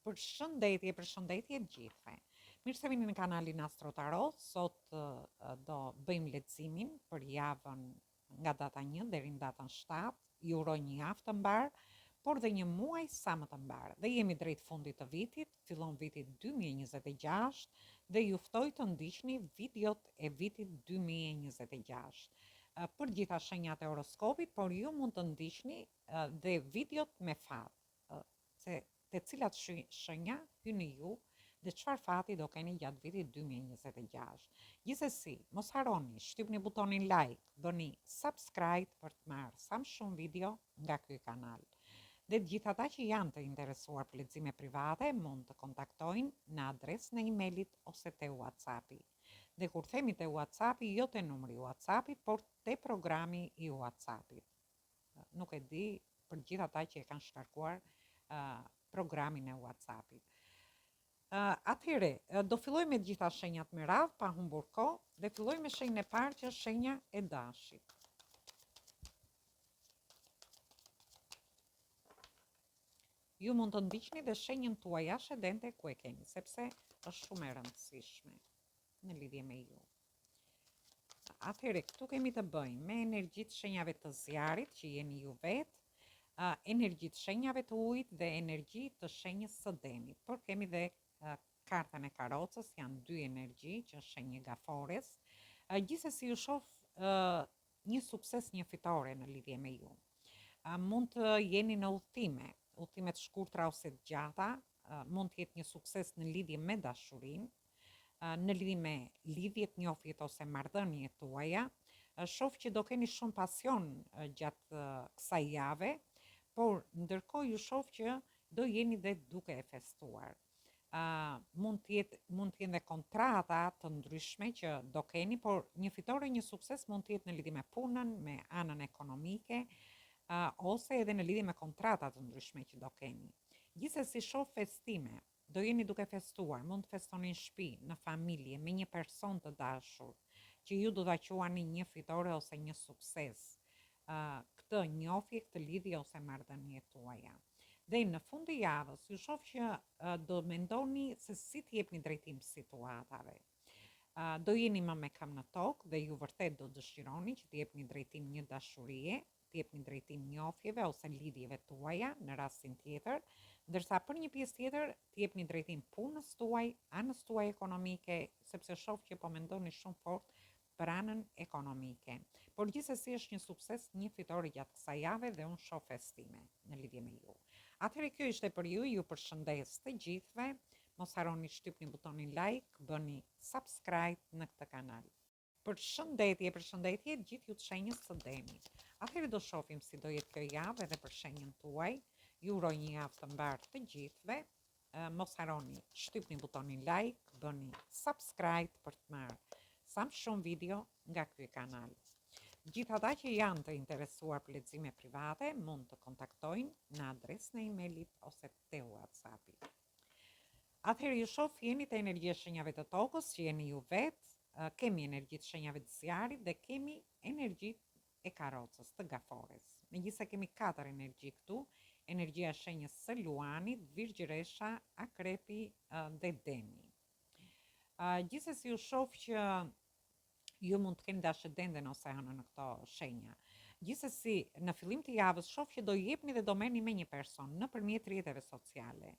Përshëndetje të gjithëve. Mirë se vini në kanalin Astro Tarot. Sot do bëjmë leximin për javën nga data 1 deri në datën 7. Ju uroj një javë të mbar, por dhe një muaj sa më të mbar. Dhe jemi drejt fundit të vitit, fillon viti 2026 dhe ju ftoj të ndiqni videot e vitit 2026. Për gjitha shenjat e horoskopit, por ju mund të ndiqni dhe videot me fat, se të cilat shenja hyni ju dhe çfarë fati do keni gjatë vitit 2026. Gjithsesi, mos harroni, shtypni butonin like, bëni subscribe për të marrë sa më shumë video nga ky kanal. Dhe të gjithë ata që janë të interesuar për lexime private mund të kontaktojnë në adresën e emailit ose te WhatsAppi. Dhe kur themi te WhatsAppi, jo te numri i WhatsAppit, por te programi i WhatsAppit. Nuk e di për gjithë ata që e kanë shkarkuar programin e WhatsAppit. Atëhere, do filloj me gjitha shenjat me radhë, pa humbur kohë, dhe filloj me shenjën e parë që është shenja e dashit. Ju mund të ndiqni dhe shenjën tuaj ascendente ku e keni, sepse është shumë e rëndësishme në lidhje me ju. Atëhere, këtu kemi të bëjmë me energjitë shenjave të zjarit, që jeni ju vetë, energjitë shenjave të ujit dhe energjitë të shenjës së denit. Por kemi dhe kartën e karocës, janë dy energji që është shenjë gafores. Gjithsesi ju shoh një sukses, një fitore në lidhje me ju. Mund të jeni në udhëtime të shkurtra ose të gjata, mund të jetë një sukses në lidhje me dashurinë, në lidhje me lidhjet, njofjet ose marrëdhëniet tuaja. Shoh që do keni shumë pasion gjatë kësaj jave, por ndërkohë ju shoh që do jeni dhe duke e festuar. Mund të jenë dhe kontrata të ndryshme që do keni, por një fitore, një sukses mund të jetë në lidhje me punën, me anën ekonomike, ose edhe në lidhje me kontrata të ndryshme që do keni. Gjithsesi shoh festime, do jeni duke festuar, mund të festoni në shtëpi, në familje, me një person të dashur, që ju do ta quani një fitore ose një sukses. Këtë njofje, këtë lidhje ose marrëdhënie tuaja. Dhe në fund të javës ju shoh që do mendoni se si të jepni drejtim situatave. Do jeni më me kam në tokë dhe ju vërtet do dëshironi që të jepni drejtim një dashurie, të jepni drejtim njofjeve ose lidhjeve tuaja në rastin tjetër, ndërsa për një pjesë tjetër të jepni drejtim punës tuaj, anës tuaj ekonomike, sepse shoh që po mendoni shumë fort për anën ekonomike. Por gjithsesi është një sukses, një fitore gjatë kësaj jave dhe unë shoh festime në lidhje me ju. Atëherë kjo ishte për ju përshëndes të gjithëve, mos harroni shtypni butonin like, bëni subscribe në këtë kanal. Përshëndetje gjithë ju të shenjës së denit. Atëherë do shohim si do jetë kjo javë edhe për shenjën tuaj. Ju uroj një javë të mbar të gjithëve. Mos harroni shtypni butonin like, bëni subscribe për të marrë sa më shumë video nga ky kanal. Gjithë ata që janë të interesuar për lexime private mund të kontaktojnë në adresën e emailit ose te WhatsAppi. Atëherë ju shoh jeni të energjisë shenjave të tokës, që jeni ju vetë, kemi energjitë shenjave të zjarit dhe kemi energjitë e karocës, të gafores. Megjithëse kemi 4 energji këtu, energjia e shenjës së luanit, virgjëresha, akrepi dhe deni. Gjithsesi ju shoh që ju mund të keni dashëdenden ose anën në këto shenja. Gjithsesi në fillim të javës shoh që do jepni dhe do merrni me një person nëpërmjet rrjeteve sociale.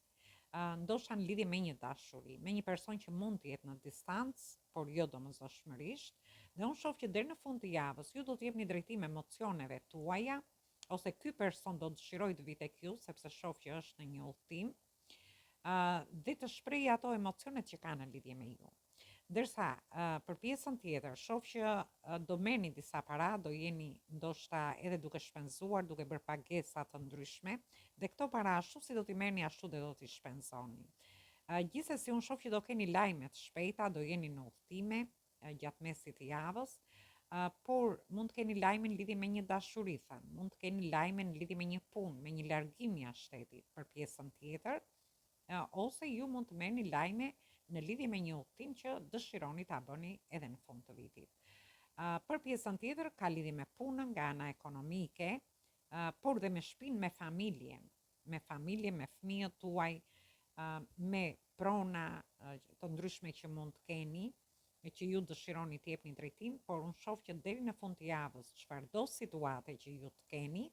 Ndoshta në lidhje me një dashuri, me një person që mund të jetë në distancë, por jo domosdoshmërisht, dhe unë shoh që deri në fund të javës ju do të jepni drejtim emocioneve tuaja, ose ky person do dëshirojë të vi tek ju, sepse shoh që është në një udhtim, dhe të shprehë ato emocionet që ka në lidhje me ju. Ndërsa për pjesën tjetër shoh që do merrni disa para, do jeni ndoshta edhe duke shpenzuar, duke bërë pagesa të ndryshme, dhe këto para ashtu si do t'i merrni ashtu dhe do t'i shpenzoni. Gjithsesi unë shoh që do keni lajme të shpejta, do jeni në udhëtime gjatë mesit të javës, por mund të keni lajme në lidhje me një dashuri, mund të keni lajme në lidhje me një punë, me një largim jashtë shtetit për pjesën tjetër, ose ju mund të merrni lajme në lidhje me një udhtim që dëshironi ta bëni edhe në fund të vitit. Për pjesën tjetër ka lidhje me punën nga ana ekonomike, por dhe me shtëpinë, me familjen, me fëmijët tuaj, me prona të ndryshme që mund të keni e që ju dëshironi të jepni drejtim, por unë shoh që deri në fund të javës, çfarëdo situate që ju të keni,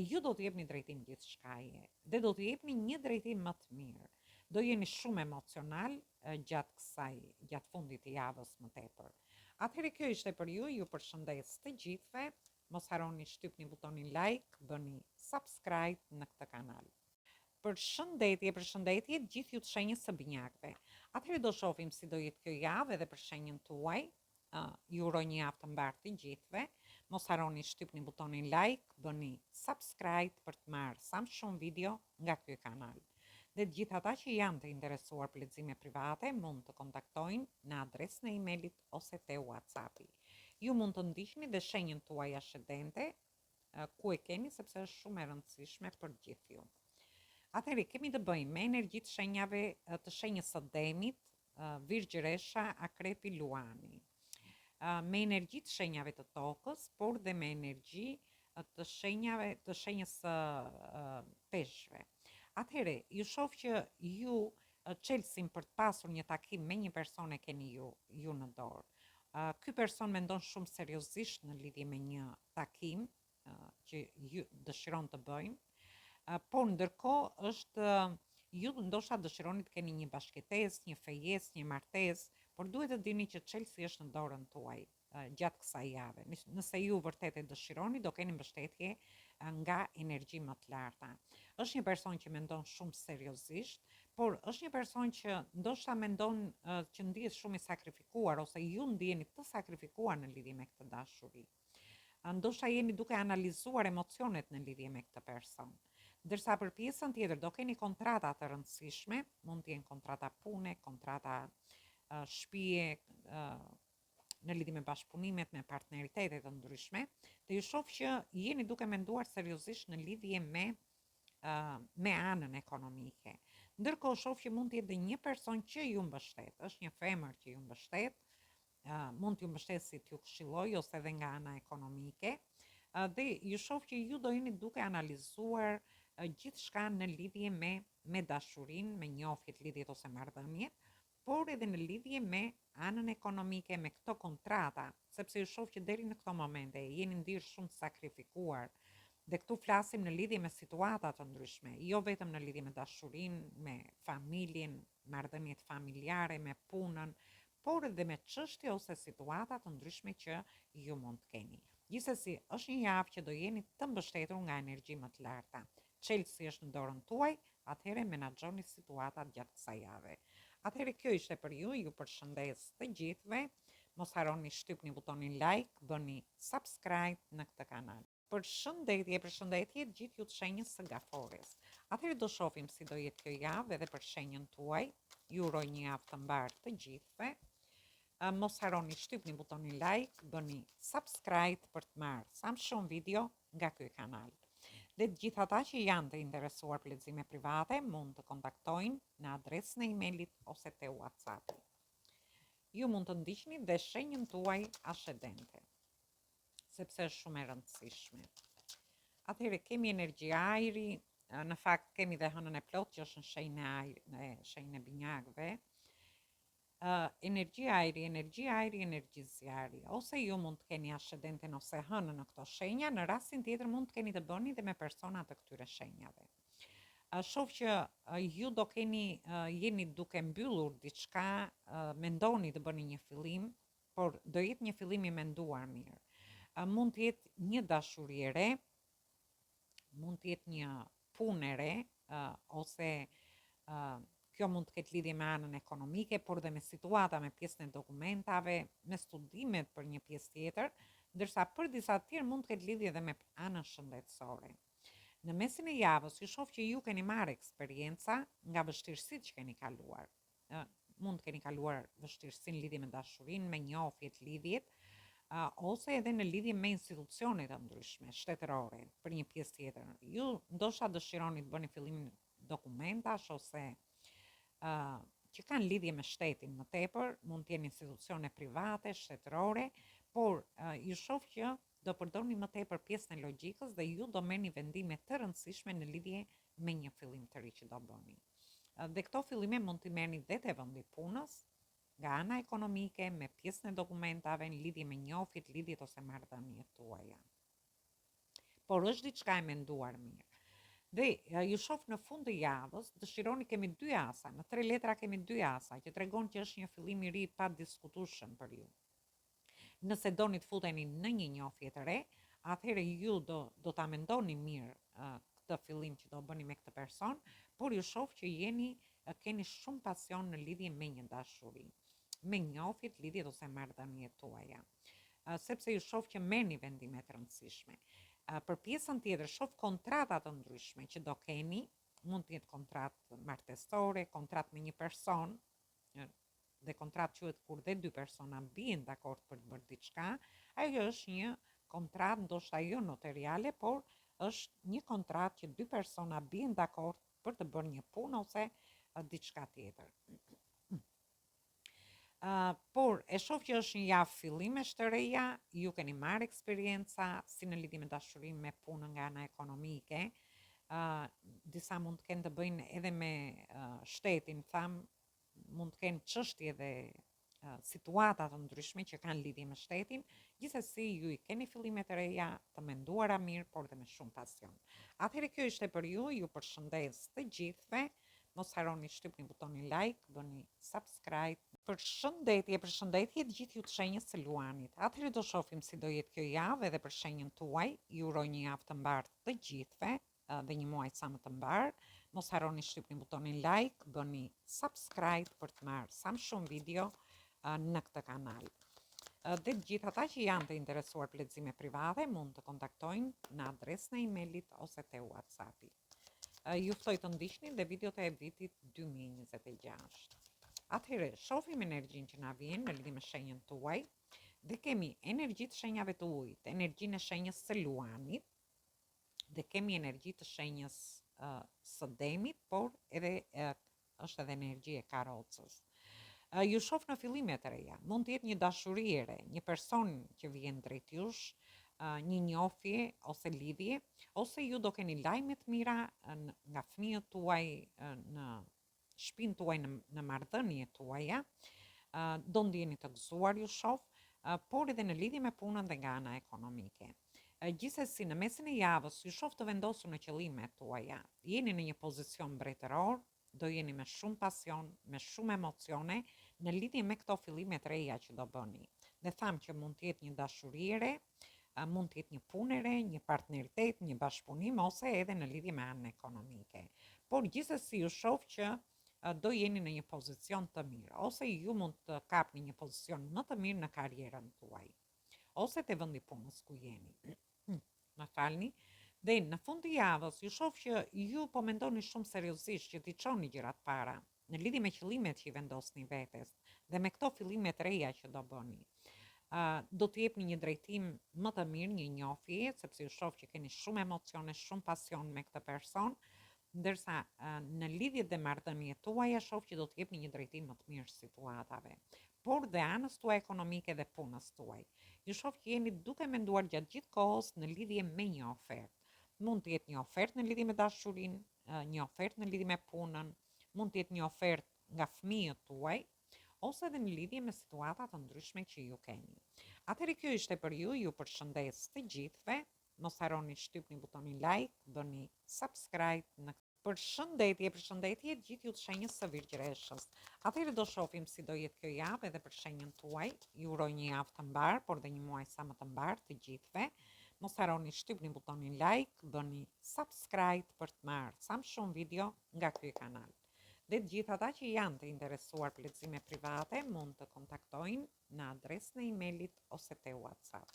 ju do të jepni drejtim gjithçkaje dhe do të jepni një drejtim më të mirë. Do jeni shumë emocional gjatë fundit të javës më tepër. Atëherë kjo ishte për ju përshëndes të gjithëve. Mos harroni shtypni butonin like, bëni subscribe në këtë kanal. Përshëndetje gjithë ju të shenjës së binjakëve. Atëherë do shohim si do jetë kjo javë edhe për shenjën tuaj. Ju uroj një javë të mbarë të gjithëve. Mos harroni shtypni butonin like, bëni subscribe për të marrë sa më shumë video nga ky kanal. Dhe të gjithë ata që janë të interesuar për lexime private mund të kontaktojnë në adresën e emailit ose te WhatsAppi. Ju mund të ndiqni dhe shenjën tuaj ascendente ku e keni sepse është shumë e rëndësishme për gjithë ju. Atëherë kemi të bëjmë me energji të shenjave të shenjës së Demit, Virgjëresha, Akrepi, Luani. Me energji të shenjave të tokës, por dhe me energji të shenjës së Peshqve. Atëherë, ju shoh që ju çelësim për të pasur një takim me një person e keni ju në dorë. Ky person mendon shumë seriozisht në lidhje me një takim që ju dëshiron të bëjmë, por ndërkohë ju ndoshta dëshironi të keni një bashkëtesë, një fejesë, një martesë, por duhet të dini që çelësi është në dorën tuaj gjatë kësaj jave. Nëse ju vërtet e dëshironi, do keni mbështetje nga energji më të larta. Është një person që mendon shumë seriozisht, por është një person që ndoshta mendon që ndihet shumë i sakrifikuar ose ju ndiheni të sakrifikuar në lidhje me këtë dashuri. Ndoshta jeni duke analizuar emocionet në lidhje me këtë person. Ndërsa për pjesën tjetër do keni kontrata të rëndësishme, mund të jenë kontrata pune, kontrata shtëpie, në lidhje me bashkëpunimet, me partneritetet të ndryshme, dhe ju shoh që jeni duke menduar seriozisht në lidhje me anën ekonomike. Ndërkohë shoh që mund të jetë një person që ju mbështet, është një femër që ju mbështet, mund t'ju mbështesi t'ju këshilloj ose edhe nga ana ekonomike, dhe ju shoh që ju do jeni duke analizuar gjithçka në lidhje me dashurinë, me njohjet, lidhjet ose marrëdhëniet, por edhe në lidhje me anën ekonomike, me këto kontrata, sepse ju shoh që deri në këto momente jeni ndjerë shumë sakrifikuar. Dhe këtu flasim në lidhje me situata të ndryshme, jo vetëm në lidhje me dashurinë, me familjen, marrëdhëniet familjare, me punën, por edhe me çështje ose situata të ndryshme që ju mund të keni. Gjithsesi, është një javë që do jeni të mbështetur nga energji më të larta. Çelësi është në dorën tuaj, atëherë menaxhoni situatat gjatë kësaj jave. Atëherë kjo ishte për ju përshëndes të gjithëve. Mos harroni shtypni butonin like, bëni subscribe në këtë kanal. Përshëndetje gjithë ju të shenjës së Gafores. Atëherë do shohim si do jetë kjo javë edhe për shenjën tuaj. Ju uroj një javë të mbarë të gjithëve. Mos harroni shtypni butonin like, bëni subscribe për të marrë sa më shumë video nga ky kanal. Dhe të gjithë ata që janë të interesuar për lexime private mund të kontaktojnë në adresën e emailit ose te WhatsAppi. Ju mund të ndiqni dhe shenjën tuaj ascendente, sepse është shumë e rëndësishme. Atëherë kemi energji ajri, në fakt kemi dhe hënën e plot që është në shenjën e binjakëve. Energji ajri, energji zjarri, ose ju mund të keni ascendenten ose hënën në këto shenja, në rastin tjetër mund të keni të bëni dhe me persona të këtyre shenjave. Shoh që ju do jeni duke mbyllur diçka, mendoni të bëni një fillim, por do jetë një fillim i menduar mirë. Mund të jetë një dashuri e re, mund të jetë një punë e re, ose kjo mund të ketë lidhje me anën ekonomike, por dhe me situata, me pjesën e dokumentave, me studimet për një pjesë tjetër, ndërsa për disa të tjerë mund të ketë lidhje edhe me anën shëndetësore. Në mesin e javës, ju shoh që ju keni marrë eksperjenca nga vështirësitë që keni kaluar. Mund të keni kaluar vështirësinë në lidhje me dashurinë, me njohjet, lidhjet, ose edhe në lidhje me institucione të ndryshme, shtetërore, për një pjesë tjetër. Ju ndoshta dëshironi të bëni fillim dokumentash ose që kanë lidhje me shtetin më tepër, mund të jenë institucione private, shtetërore, por ju shoh që do përdorni më tepër pjesën e logjikës dhe ju do merrni vendime të rëndësishme në lidhje me një fillim të ri që do bëni. Dhe këto fillime mund t'i merrni dhe te vendi punës, nga ana ekonomike, me pjesën e dokumentave, në lidhje me njofit, lidhjet ose marrëdhëniet tuaja. Por është diçka e menduar mirë. Dhe ju shoh në fund të javës, dëshironi kemi 2 asa, në 3 letra kemi 2 asa, që tregon që është një fillim i ri pa diskutueshëm për ju. Nëse doni të futeni në një njofje të re, atëherë ju do ta mendoni mirë këtë fillim që do bëni me këtë person, por ju shoh që keni shumë pasion në lidhje me një dashuri, me njofjet, lidhjet ose marrëdhëniet tuaja. Sepse ju shoh që merrni vendime të rëndësishme. Për pjesën tjetër, shoh kontrata të ndryshme që do keni, mund të jetë kontratë martesore, kontratë me një person, dhe kontratë quhet kur dhe 2 persona bien dakord për të bërë diçka. Ajo është një kontratë ndoshta jo notariale, por është një kontratë që 2 persona bien dakord për të bërë një punë ose diçka tjetër. Por e shoh që është një javë fillimesh të reja, ju keni marrë eksperienca si në lidhje me dashurinë, me punën nga ana ekonomike. Disa mund të kenë të bëjnë edhe me shtetin, mund të kenë çështje dhe situata të ndryshme që kanë lidhje me shtetin. Gjithsesi ju i keni fillime të reja, të menduara mirë, por dhe me shumë pasion. Atëherë kjo ishte për ju, ju përshëndes të gjithëve. Mos harroni shtypni butonin like, bëni subscribe. Përshëndetje të gjithë ju të shenjës së Luanit. Atëherë do shohim si do jetë kjo javë edhe për shenjën tuaj. Ju uroj një javë të mbarë të gjithëve dhe një muaj sa më të mbarë. Mos harroni shtypni butonin like, bëni subscribe për të marrë sa më shumë video në këtë kanal. Dhe të gjithë ata që janë të interesuar për lexime private mund të kontaktojnë në adresën e emailit ose te WhatsAppi. Ju ftoj të ndiqni dhe videot e vitit 2026. Atëherë, shohim energjinë që na vjen në lidhje me shenjën tuaj, dhe kemi energjitë shenjave të ujit, energjinë e shenjës së Luanit, dhe kemi energji të shenjës së Demit, por edhe është edhe energji e Karrocës. Ju shoh në fillime të reja, mund të jetë një dashuri e re, një person që vjen drejt jush, një njofje ose lidhje, ose ju do keni lajme të mira nga fëmijët tuaj, në shtëpinë tuaj, në marrëdhëniet tuaja, do ndjeni të gëzuar ju shoh, por edhe në lidhje me punën dhe nga ana ekonomike. Gjithsesi në mesin e javës ju shoh të vendosur në qëllimet tuaja, jeni në një pozicion mbretëror, do jeni me shumë pasion, me shumë emocione në lidhje me këto fillime të reja që do bëni. Dhe tham që mund të jetë një dashuri e re, mund të jetë një punë e re, një partneritet, një bashkëpunim ose edhe në lidhje me anën ekonomike. Por gjithsesi ju shoh që do jeni në një pozicion të mirë, ose ju mund të kapni një pozicion më të mirë në karrierën tuaj, ose te vendi punës ku jeni. Më falni. Dhe në fund të javës ju shoh që ju po mendoni shumë seriozisht që t'i çoni gjërat para në lidhje me qëllimet që i vendosni vetes dhe me këto fillime të reja që do bëni. Do të jepni një drejtim më të mirë, një njofje, sepse ju shoh që keni shumë emocione, shumë pasion me këtë person, ndërsa në lidhjet dhe marrëdhëniet tuaja shoh që do të jepni një drejtim më të mirë situatave, por dhe anës tuaj ekonomike dhe punës tuaj. Ju shoh që jeni duke menduar gjatë gjithë kohës në lidhje me një ofertë. Mund të jetë një ofertë në lidhje me dashurinë, një ofertë në lidhje me punën, mund të jetë një ofertë nga fëmijët tuaj, ose edhe në lidhje me situata të ndryshme që ju keni. Atëherë kjo ishte për ju, ju përshëndes të gjithëve, mos harroni shtypni butonin like, bëni subscribe në përshëndetje gjithë ju të shenjës së Virgjëreshës. Atëherë do shohim si do jetë kjo javë edhe për shenjën tuaj. Ju uroj një javë të mbarë, por dhe një muaj sa më të mbarë të gjithëve. Mos harroni shtypni butonin like, bëni subscribe për të marrë sa më shumë video nga ky kanal. Dhe të gjithë ata që janë të interesuar për lexime private mund të kontaktojnë në adresën e emailit ose te WhatsApp.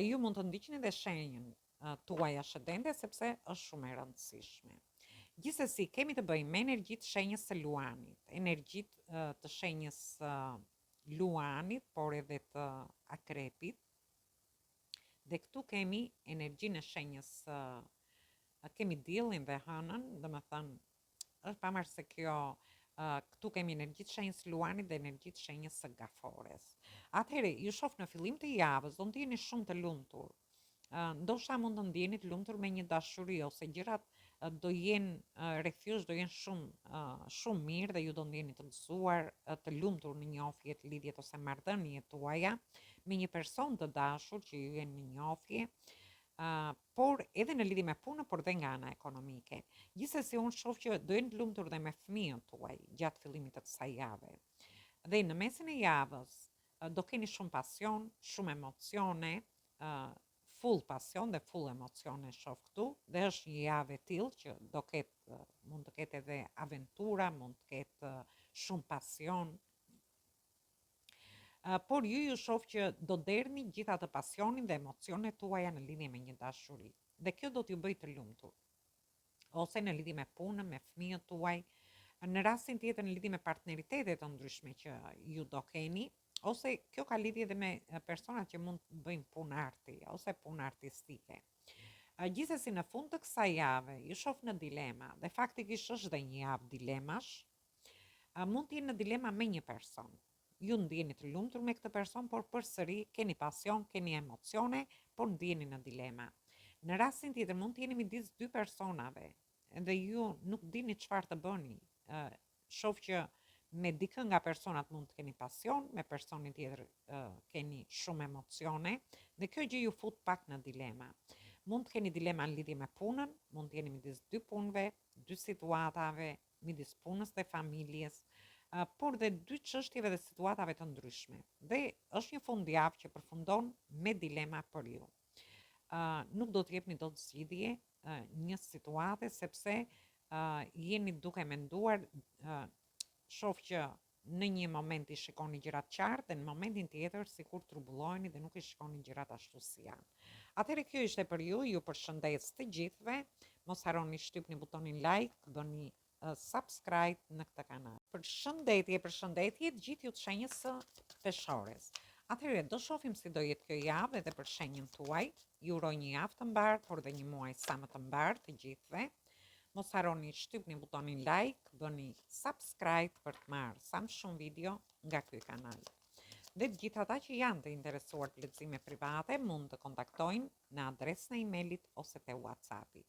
Ju mund të ndiqni dhe shenjën tuaj ascendente sepse është shumë e rëndësishme. Gjithsesi kemi të bëjmë me energjitë shenjës së Luanit, energjitë të shenjës Luanit, por edhe të Akrepit. Dhe këtu kemi energjinë e shenjës, kemi diellin dhe hënën, domethënë është pamarrë se kjo, këtu kemi energjitë shenjës Luanit dhe energjitë shenjës së Gafores. Atëherë, ju shoh në fillim të javës, do ndjeni shumë të lumtur. Ndoshta mund të ndjeni të lumtur me një dashuri ose gjërat do jenë refjush, do jenë shumë mirë dhe ju do ndjeni të gëzuar, të lumtur në njohjet, lidhjet ose marrëdhëniet tuaja me një person të dashur që ju jeni në njohje, por edhe në lidhje me punën, por dhe nga ana ekonomike. Gjithsesi unë shoh që do jeni të lumtur dhe me fëmijën tuaj gjatë fillimit të kësaj jave. Dhe në mesin e javës do keni shumë pasion, shumë emocione, full pasion dhe full emocione shoh këtu, dhe është një javë e tillë që do ketë mund të ketë edhe aventura, mund të ketë shumë pasion. Por ju shoh që do derni gjithë atë pasionin dhe emocionet tuaja në lidhje me një dashuri. Dhe kjo do t'ju bëjë të lumtur. Ose në lidhje me punën, me fëmijët tuaj, në rastin tjetër në lidhje me partneritete të ndryshme që ju do keni, ose kjo ka lidhje edhe me personat që mund të bëjnë punë arti ose punë artistike. Gjithsesi në fund të kësaj jave ju shoh në dilema, dhe faktikisht është dhe një javë dilemash. Mund të jeni në dilema me një person. Ju ndjeni të lumtur me këtë person, por përsëri keni pasion, keni emocione, por ndjeni në dilema. Në rastin tjetër mund të jeni midis dy personave dhe ju nuk dini çfarë të bëni. Shoh që me dikën nga personat mund të keni pasion, me personin tjetër keni shumë emocione, dhe kjo gjë ju fut pak në dilema. Mund të keni dilema në lidhje me punën, mund të jeni midis dy punëve, dy situatave, midis punës dhe familjes, por dhe dy çështjeve dhe situatave të ndryshme. Dhe është një fundjavë që përfundon me dilema për ju. Nuk do të jepni dot zgjidhje një situate, sepse jeni duke menduar, shoh që në një moment i shikoni gjërat qartë dhe në momentin tjetër sikur trubulloheni dhe nuk i shikoni gjërat ashtu si janë. Atëherë kjo ishte për ju, ju përshëndes të gjithëve, mos harroni shtypni butonin like, bëni subscribe në këtë kanal. Përshëndetje të gjithë ju të shenjës së peshores. Atëherë do shohim si do jetë kjo javë edhe për shenjën tuaj. Ju uroj një javë të mbarë, por dhe një muaj sa më të mbarë të gjithëve. Mos harroni shtypni butonin like, bëni subscribe për të marrë sa më shumë video nga ky kanal. Dhe të gjithë ata që janë të interesuar për lexime private mund të kontaktojnë në adresën e emailit ose te WhatsAppi.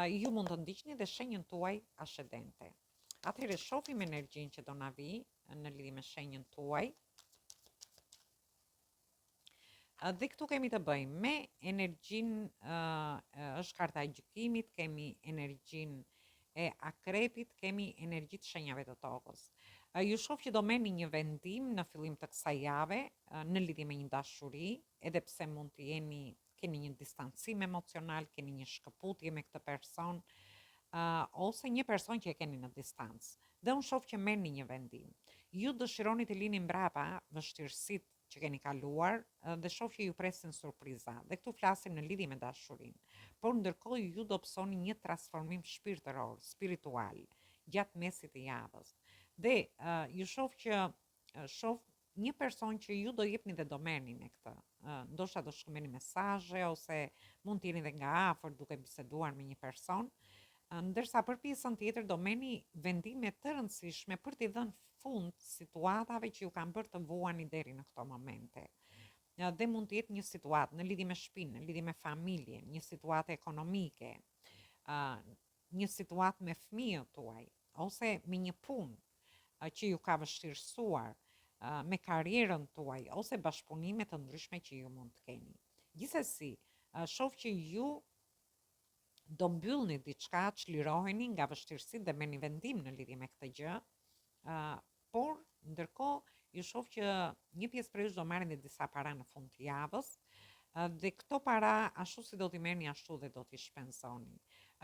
Ju mund të ndiqni dhe shenjën tuaj ascendente. Atëherë shohim energjinë që do na vi në lidhje me shenjën tuaj. Dhe këtu kemi të bëjmë me energjinë, është karta e gjykimit, kemi energjinë e akrepit, kemi energjitë shenjave të tokës. Ju shoh që do merrni një vendim në fillim të kësaj jave në lidhje me një dashuri, edhe pse mund të keni një distancim emocional, keni një shkëputje me këtë person, ose një person që e keni në distancë. Dhe unë shoh që merrni një vendim. Ju dëshironi të lini mbrapa vështirësitë që keni kaluar, dhe shoh që ju presin surpriza. Dhe këtu flasim në lidhje me dashurinë. Por ndërkohë ju do pësoni një transformim shpirtëror, spiritual, gjatë mesit të javës. Dhe ju shoh që një person që ju do jepni dhe do merrni me këtë. Ndoshta do shkruani mesazhe ose mund të jeni edhe nga afër duke biseduar me një person, ndërsa për pjesën tjetër do merrni vendime të rëndësishme për t'i dhënë fund situatave që ju kanë bërë të vuani deri në këto momente. Dhe mund të jetë një situatë në lidhje me shtëpinë, në lidhje me familjen, një situatë ekonomike, një situatë me fëmijët tuaj, ose me një punë që ju ka vështirësuar, me karrierën tuaj, ose bashkëpunime të ndryshme që ju mund të keni. Gjithsesi, shoh që ju do mbyllni diçka, çliroheni nga vështirësitë dhe merrni vendim në lidhje me këtë gjë, por ndërkohë ju shoh që një pjesë prej jush do marrin disa para në fund të javës, dhe këto para ashtu si do t'i merrni ashtu dhe do t'i shpenzoni.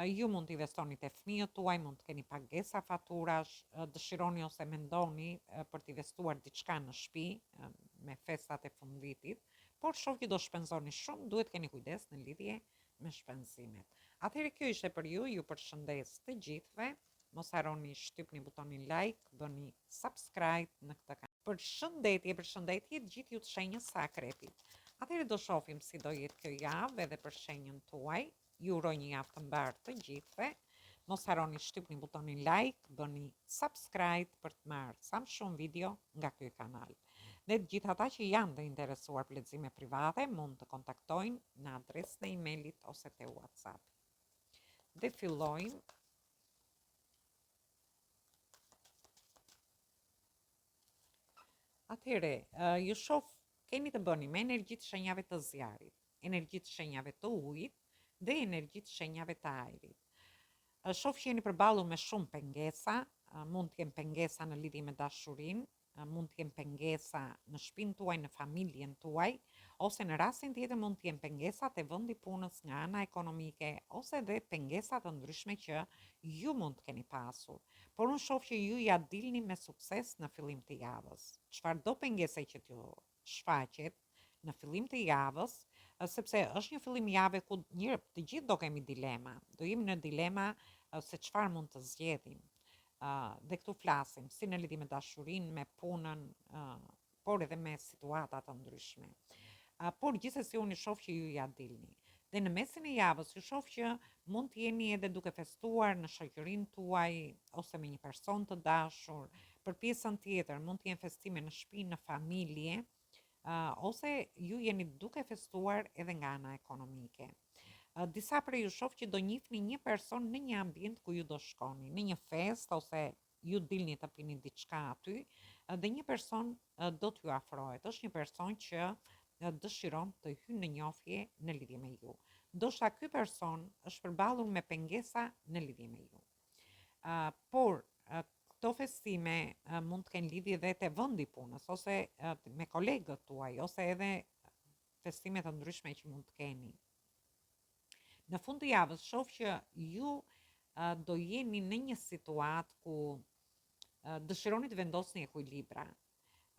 Ju mund t'i investoni te fëmijët tuaj, mund të keni pagesa faturash, dëshironi ose mendoni për t'i investuar diçka në shtëpi me festat e fundvitit, por shoh që do shpenzoni shumë, duhet keni kujdes në lidhje me shpenzimet. Atëherë kjo ishte për ju përshëndes të gjithëve. Mos harroni shtypni butonin like, bëni subscribe në këtë kanal. Përshëndetje të gjithë ju të shenjës së akrepit. Atëherë do shohim si do jetë kjo javë edhe për shenjën tuaj. Ju uroj një javë të mbarë të gjithëve. Mos harroni shtypni butonin like, bëni subscribe për të marrë sa më shumë video nga ky kanal. Dhe të gjithë ata që janë të interesuar për lexime private mund të kontaktojnë në adresën e emailit ose te WhatsApp. Dhe fillojmë atëhere, ju shoh keni të bëni me energjitë shenjave të zjarit, energjitë shenjave të ujit dhe energjitë shenjave të ajrit. Shoh që jeni përballur me shumë pengesa, mund të jenë pengesa në lidhje me dashurinë, mund të jenë pengesa në shtëpinë tuaj, në familjen tuaj, ose në rastin tjetër mund të jenë pengesa te vendi punës nga ana ekonomike, ose edhe pengesa të ndryshme që ju mund të keni pasur. Por unë shoh që ju ja dilni me sukses në fillim të javës. Çfarëdo pengese që t'ju shfaqet në fillim të javës, sepse është një fillim jave ku të gjithë do kemi dilema. Do jemi në dilema se çfarë mund të zgjedhim. Dhe këtu flasim si në lidhje me dashurinë, me punën, por edhe me situata të ndryshme. Por gjithsesi unë shoh që ju ja dilni. Dhe në mesin e javës ju shoh që mund të jeni edhe duke festuar në shoqërinë tuaj ose me një person të dashur. Për pjesën tjetër mund të jenë festime në shtëpi, në familje, ose ju jeni duke festuar edhe nga ana ekonomike. Disa prej ju shoh që do njihni një person në një ambient ku ju do shkoni, në një festë ose ju dilni të pini diçka aty, dhe një person do t'ju afrohet. Është një person që dëshiron të hyjë në njohje në lidhje me ju. Ndoshta ky person është përballur me pengesa në lidhje me ju. Por këto festime mund të kenë lidhje edhe te vendi i punës ose me kolegët tuaj ose edhe festime të ndryshme që mund të keni. Në fund të javës shoh që ju do jeni në një situatë ku dëshironi të vendosni ekuilibra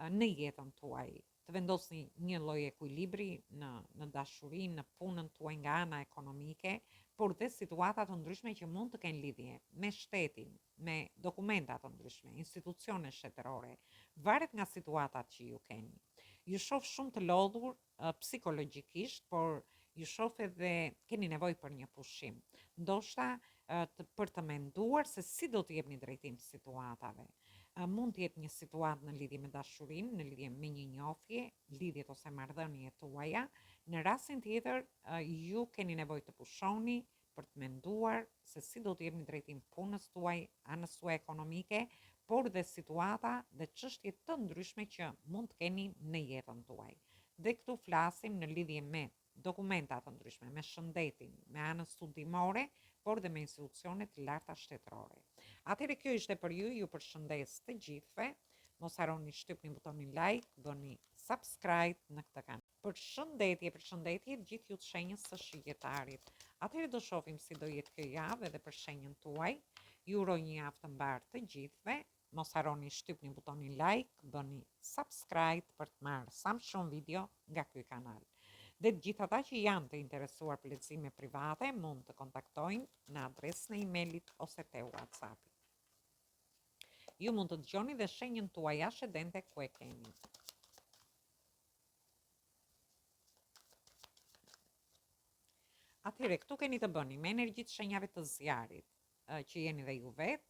në jetën tuaj, të vendosni një lloj ekuilibri në dashuri, në punën tuaj nga ana ekonomike, por dhe situata të ndryshme që mund të kenë lidhje me shtetin, me dokumenta të ndryshme, institucione shtetërore, varet nga situatat që ju keni. Ju shoh shumë të lodhur psikologjikisht, por ju shoh edhe keni nevojë për një pushim. Ndoshta për të menduar se si do të jepni drejtim situatave. Mund të jetë një situatë në lidhje me dashurinë, në lidhje me një njohje, lidhjet ose marrëdhëniet tuaja. Në rastin tjetër, ju keni nevojë të pushoni për të menduar se si do të jepni drejtim punës tuaj, anës tuaj ekonomike, por dhe situata dhe çështje të ndryshme që mund të keni në jetën tuaj. Dhe këtu flasim në lidhje me dokumenta të ndryshme, me shëndetin, me anën studimore, por dhe me institucionet të larta shtetërore. Atëherë kjo ishte për ju përshëndes të gjithëve. Mos harroni shtypni butonin like, bëni subscribe në këtë kanal. Përshëndetje gjithë ju të shenjës së shijetarit. Atëherë do shohim si do jetë kjo javë edhe për shenjën tuaj. Ju uroj një javë të mbarë të gjithëve. Mos harroni shtypni butonin like, bëni subscribe për të marrë sa më shumë video nga ky kanal. Dhe të gjithë ata që janë të interesuar për lehtësime private mund të kontaktojnë në adresën e emailit ose te WhatsApp. Ju mund të dëgjoni dhe shenjën tuaj ascendente ku e keni. Atëherë këtu keni të bëni me energjitë shenjave të zjarit, që jeni dhe ju vetë,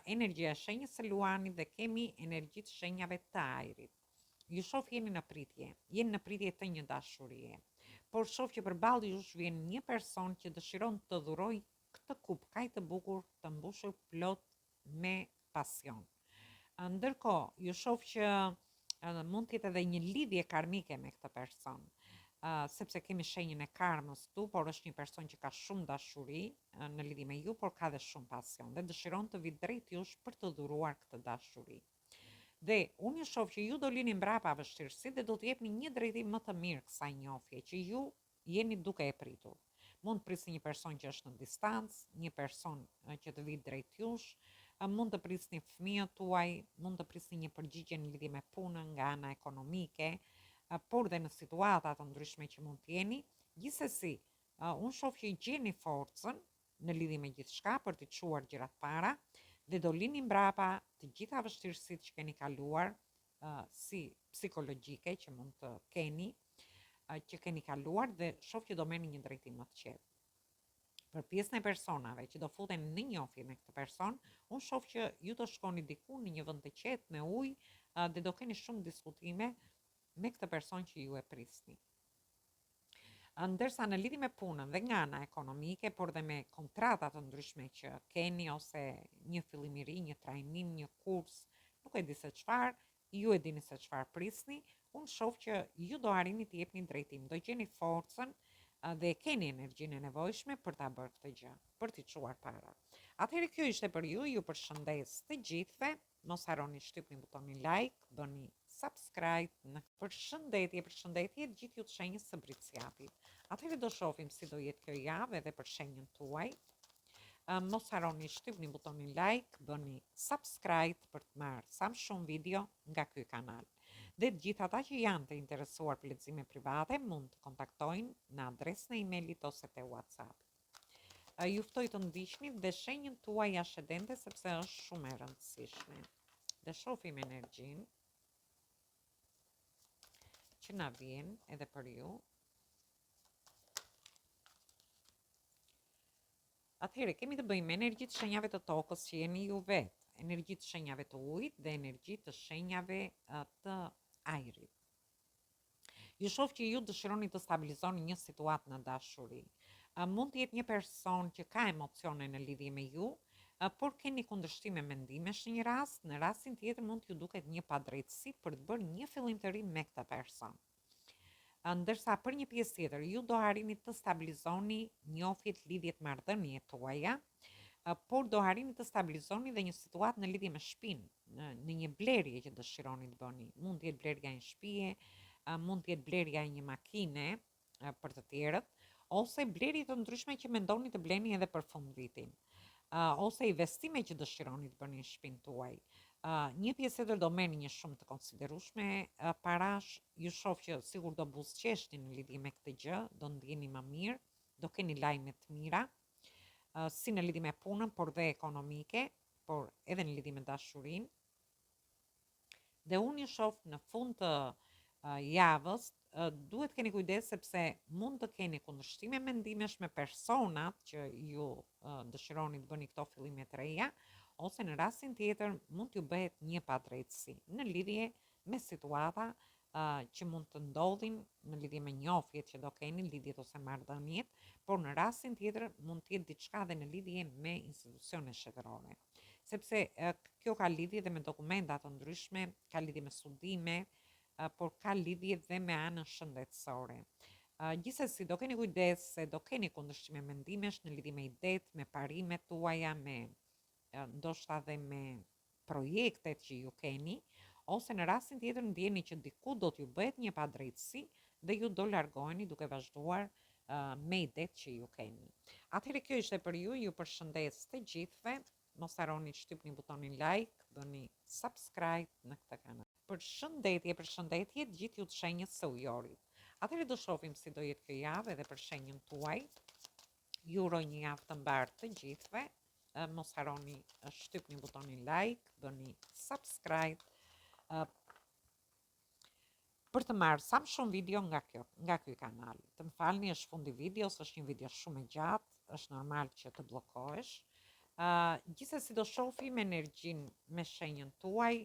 energjia shenjës së luanit dhe kemi energjitë shenjave të ajrit. Ju shoh jeni në pritje të një dashurie. Por shoh që përballë jush vjen një person që dëshiron të dhurojë këtë kup kaq të bukur, të mbushur plot me pasion. Ndërkohë, ju shoh që mund të jetë edhe një lidhje karmike me këtë person. Sepse kemi shenjën e karmës këtu, por është një person që ka shumë dashuri në lidhje me ju, por ka dhe shumë pasion dhe dëshiron të vi drejt jush për të dhuruar këtë dashuri. Dhe unë ju shoh që ju do lini mbrapa vështirësi dhe do të jepni një drejtim më të mirë kësaj njohje që ju jeni duke e pritur. Mund të prisni një person që është në distancë, një person që të vi drejt jush, mund të prisni fëmijët tuaj, mund të prisni një përgjigje në lidhje me punën nga ana ekonomike, por dhe në situata të ndryshme që mund të jeni. Gjithsesi, unë shoh që i gjeni forcën në lidhje me gjithçka për të çuar gjërat para dhe do lini mbrapa të gjitha vështirësitë që keni kaluar, si psikologjike që mund të keni, që keni kaluar dhe shoh që do merrni një drejtim më të qetë. Për pjesën e personave që do futen në njohje me këtë person, unë shoh që ju do shkoni diku në një vend të qetë me ujë dhe do keni shumë diskutime me këtë person që ju e prisni. Ndërsa në lidhje me punën dhe nga ana ekonomike, por dhe me kontrata të ndryshme që keni ose një fillim i ri, një trajnim, një kurs, nuk e di se çfarë, ju e dini se çfarë prisni, unë shoh që ju do arrini të jepni drejtim, do gjeni forcën dhe keni energjinë e nevojshme për ta bërë këtë gjë, për t'i çuar para. Atëherë kjo ishte për ju, ju përshëndes të gjithëve, mos harroni shtypni butonin like, bëni subscribe në përshëndetje gjithë ju të shenjës së Briciatit. Atëherë do shohim si do jetë kjo javë edhe për shenjën tuaj. Mos harroni shtypni butonin like, bëni subscribe për të marrë sa më shumë video nga ky kanal. Dhe të gjithë ata që janë të interesuar për lexime private mund të kontaktojnë në adresën e emailit ose te WhatsApp. Ju ftoj të ndiqni dhe shenjën tuaj ascendente sepse është shumë e rëndësishme. Dhe shohim energjinë që na vjen edhe për ju. Atëherë kemi të bëjmë energji të shenjave të tokës që jeni ju vetë, energji të shenjave të ujit dhe energji të shenjave të ajrit. Ju shoh që ju dëshironi të stabilizoni një situatë në dashuri. Mund të jetë një person që ka emocione në lidhje me ju, por keni kundërshtime mendimesh në një rast, në rastin tjetër mund t'ju duket një padrejtësi për të bërë një fillim të ri me këtë person. Ndërsa për një pjesë tjetër ju do arrini të stabilizoni njofjet, lidhjet, marrëdhëniet tuaja, por do arrini të stabilizoni dhe një situatë në lidhje me shtëpinë, në një blerje që dëshironi të bëni. Mund të jetë blerja e një shtëpie, mund të jetë blerja e një makine për të tjerët, ose blerje të ndryshme që mendoni të bleni edhe për fund vitin, ose investime që dëshironi të bëni në shtëpinë tuaj. Një pjesë tjetër do merrni një shumë të konsiderueshme parash, ju shoh që sigur do buzëqeshni në lidhje me këtë gjë, do ndjeni më mirë, do keni lajme të mira, si në lidhje me punën, por dhe ekonomike, por edhe në lidhje me dashurinë. Dhe unë ju shoh në fund të javës, duhet keni kujdes sepse mund të keni kundërshtime mendimesh me personat që ju dëshironi të bëni këto fillime të reja, ose në rastin tjetër mund t'ju bëhet një padrejtësi në lidhje me situata që mund të ndodhin në lidhje me njofjet që do keni, lidhjet ose marrëdhëniet, por në rastin tjetër mund të jetë diçka dhe në lidhje me institucione shtetërore. Sepse kjo ka lidhje dhe me dokumenta të ndryshme, ka lidhje me studime, por ka lidhje dhe me anën shëndetësore. Gjithsesi do keni kujdes se do keni kundërshtime mendimesh në lidhje me idetë, me parimet tuaja, me ndoshta dhe me projektet që ju keni, ose në rastin tjetër ndjeni që diku do t'ju bëhet një padrejtësi dhe ju do largoheni duke vazhduar me idetë që ju keni. Atëherë kjo ishte për ju, ju përshëndes të gjithëve, mos harroni të shtypni butonin like, bëni subscribe në këtë kanal. Përshëndetje gjithë ju të shenjës së ujorit. Atëherë do shohim si do jetë kjo javë edhe për shenjën tuaj. Ju uroj një javë të mbarë të gjithëve. Mos harroni shtypni butonin like, bëni subscribe për të marrë sa më shumë video nga ky kanal. Të më falni, është fundi videos, është një video shumë e gjatë, është normal që të bllokohesh. Gjithsesi do shohim energjinë me shenjën tuaj.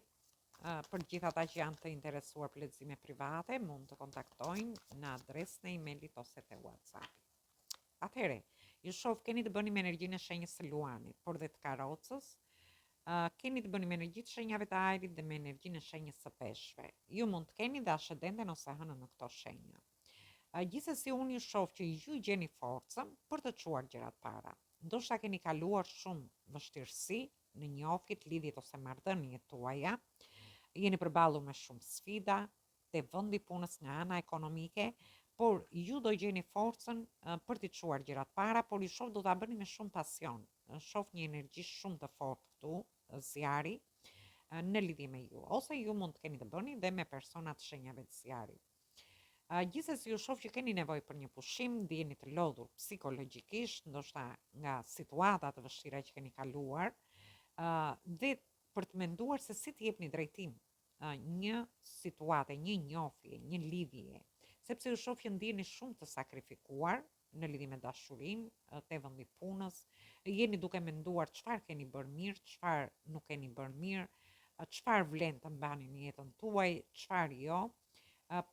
Për gjithë ata që janë të interesuar për lexime private, mund të kontaktojnë në adresën e emailit ose te WhatsApp. Atëherë, ju shoh keni të bëni me energjinë e shenjës së luanit, por dhe të karocës, keni të bëni me energji të shenjave të ajrit dhe me energjinë e shenjës së peshqve. Ju mund të keni dhe ascendenten ose hënën në këto shenja. Gjithsesi unë ju shoh që ju gjeni forcën për të çuar gjërat para. Ndoshta keni kaluar shumë vështirësi në njofjet, lidhjet ose marrëdhëniet tuaja. Jeni përballur me shumë sfida te vendi punës nga ana ekonomike, por ju do gjeni forcën për t'i çuar gjërat para, por ju shoh do ta bëni me shumë pasion. Shoh një energji shumë të fortë këtu, zjarri, në lidhje me ju, ose ju mund të keni të bëni dhe me persona të shenjave të zjarrit. Gjithsesi ju shoh që keni nevojë për një pushim, ndjeni të lodhur psikologjikisht, ndoshta nga situata të vështira që keni kaluar, dhe për të menduar se si të jepni drejtim një situate, një njofje, një lidhje, sepse ju shoh që ndjeni shumë të sakrifikuar në lidhje me dashurinë, te vendi punës, jeni duke menduar çfarë keni bërë mirë, çfarë nuk keni bërë mirë, çfarë vlen të mbani në jetën tuaj, çfarë jo.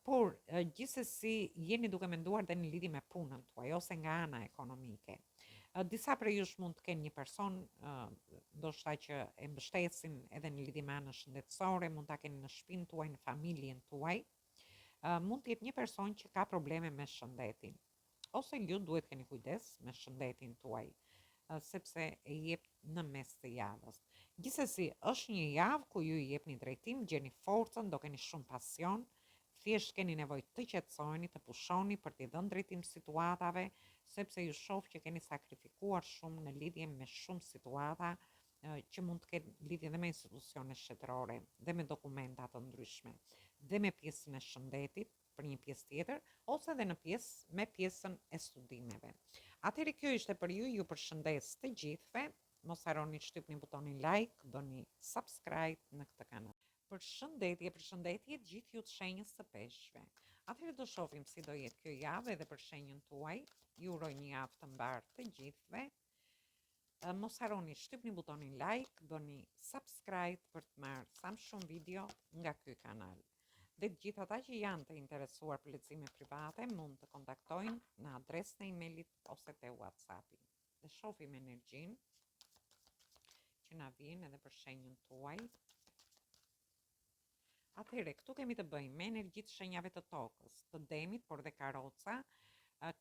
Por gjithsesi jeni duke menduar dhe në lidhje me punën tuaj ose nga ana ekonomike. Disa prej jush mund të kenë një person ndoshta që e mbështesin edhe në lidhje me anën shëndetësore, mund ta keni në shtëpinë tuaj, në familjen tuaj. Mund të jetë një person që ka probleme me shëndetin. Ose ju duhet keni kujdes me shëndetin tuaj, sepse e jep në mes të javës. Gjithsesi, është një javë ku ju i jepni drejtim, gjeni forcën, do keni shumë pasion, thjesht keni nevojë të qetësoheni, të pushoni për t'i dhënë drejtim situatave, sepse ju shoh që keni sakrifikuar shumë në lidhje me shumë situata që mund të ketë lidhje dhe me institucione shtetërore, dhe me dokumenta të ndryshme, dhe me pjesën e shëndetit për një pjesë tjetër, ose dhe me pjesën e studimeve. Atëherë kjo ishte për ju, ju përshëndes të gjithëve, mos harroni të shtypni butonin like, bëni subscribe në këtë kanal. Përshëndetje gjithë ju të shenjës së peshqve. Atëherë do shohim si do jetë kjo javë edhe për shenjën tuaj. Ju uroj një javë të mbarë të gjithëve. Mos harroni shtypni butonin like, bëni subscribe për të marrë sa më shumë video nga ky kanal. Dhe të gjithë ata që janë të interesuar për lexime private mund të kontaktojnë në adresën e emailit ose te WhatsAppi. Dhe shohim energjinë që na vjen edhe për shenjën tuaj. Atëherë, këtu kemi të bëjmë me energjitë shenjave të tokës, të demit, por dhe karoca,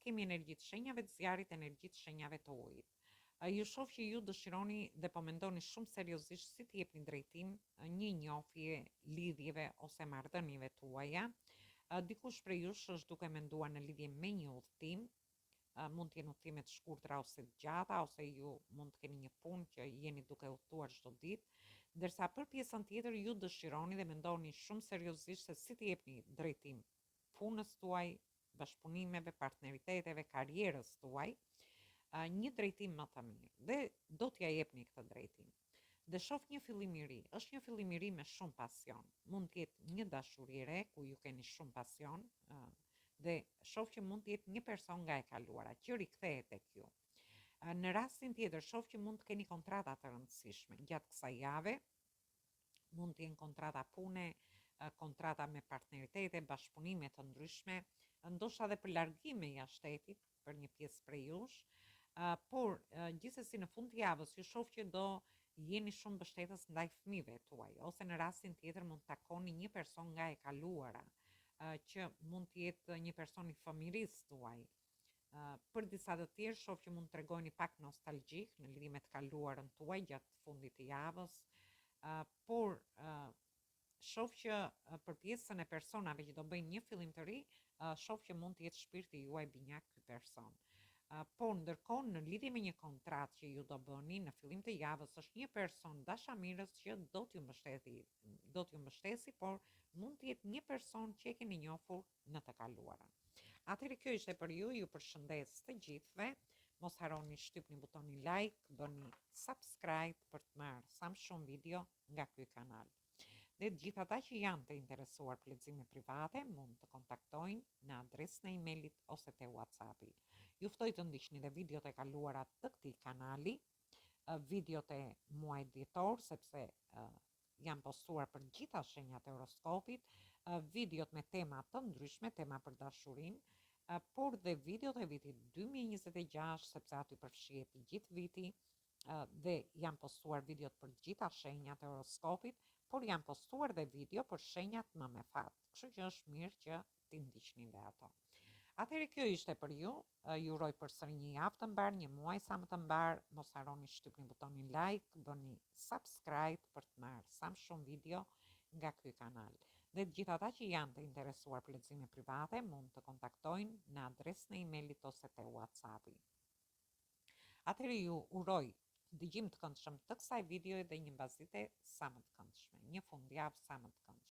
kemi energjitë shenjave të zjarit, energjitë shenjave të ujit. Ju shoh që ju dëshironi dhe po mendoni shumë seriozisht si të jepni drejtim një njohje lidhjeve ose marrëdhënieve tuaja. Dikush prej jush është duke menduar në lidhje me një udhtim, mund të jenë udhtime të shkurtra ose të gjata, ose ju mund të keni një punë që jeni duke udhtuar çdo ditë. Ndërsa për pjesën tjetër ju dëshironi dhe mendoni shumë seriozisht se si të jepni drejtim punës tuaj, bashkëpunimeve, partneriteteve, karrierës tuaj, një drejtim më të mirë dhe do t'ja jepni këtë drejtim. Dhe shoh një fillim i ri, është një fillim i ri me shumë pasion. Mund të jetë një dashuri e re ku ju keni shumë pasion dhe shoh që mund të jetë një person nga e kaluara që rikthehet tek ju. Në rastin tjetër, shoh që mund të keni kontrata të rëndësishme gjatë kësaj jave, mund të jenë kontrata pune, kontrata me partneritete, bashkëpunime të ndryshme, ndoshta edhe për largime jashtë shtetit për një pjesë prej jush, por gjithsesi në fund të javës ju shoh që do jeni shumë mbështetës ndaj fëmijëve tuaj, ose në rastin tjetër mund të takoni një person nga e kaluara, që mund të jetë një person i familjes tuaj. Për disa të tjerë shoh që mund të tregoni pak nostalgjik në lidhje me të kaluarën tuaj gjatë fundit të javës, por shoh që për pjesën e personave që do bëjnë një fillim të ri, shoh që mund të jetë shpirti juaj binjak ky person. Por ndërkohë në lidhje me një kontratë që ju do bëni në fillim të javës, është një person dashamirës që do t'ju mbështesi, por mund të jetë një person që e keni njohur në të kaluarën. Atëherë kjo ishte për ju, ju përshëndes të gjithëve. Mos harroni shtypni butonin like, bëni subscribe për të marrë sa më shumë video nga ky kanal. Dhe të gjithë ata që janë të interesuar për lexime private mund të kontaktojnë në adresën e emailit ose te WhatsAppi. Ju ftoj të ndiqni dhe videot e kaluara të këtij kanali, videot e muajit dhjetor, sepse janë postuar për gjitha shenjat e horoskopit, videot me tema të ndryshme, tema për dashurinë, por dhe videot e vitit 2026, sepse aty përfshihet i gjithë viti, dhe janë postuar videot për gjitha shenjat e horoskopit, por janë postuar dhe video për shenjat më me fat. Kështu që është mirë që t'i ndiqni dhe ato. Atëherë kjo ishte për ju, ju uroj përsëri një javë të mbarë, një muaj sa më të mbarë, mos harroni shtypni butonin like, bëni subscribe për të marrë sa më shumë video nga ky kanal. Dhe të gjithë ata që janë të interesuar për lexime private mund të kontaktojnë në adresën e emailit ose te WhatsAppi. Atëherë ju uroj dëgjim të këndshëm të kësaj video dhe një mbasdite sa më të këndshme, një fundjavë sa më të këndshme.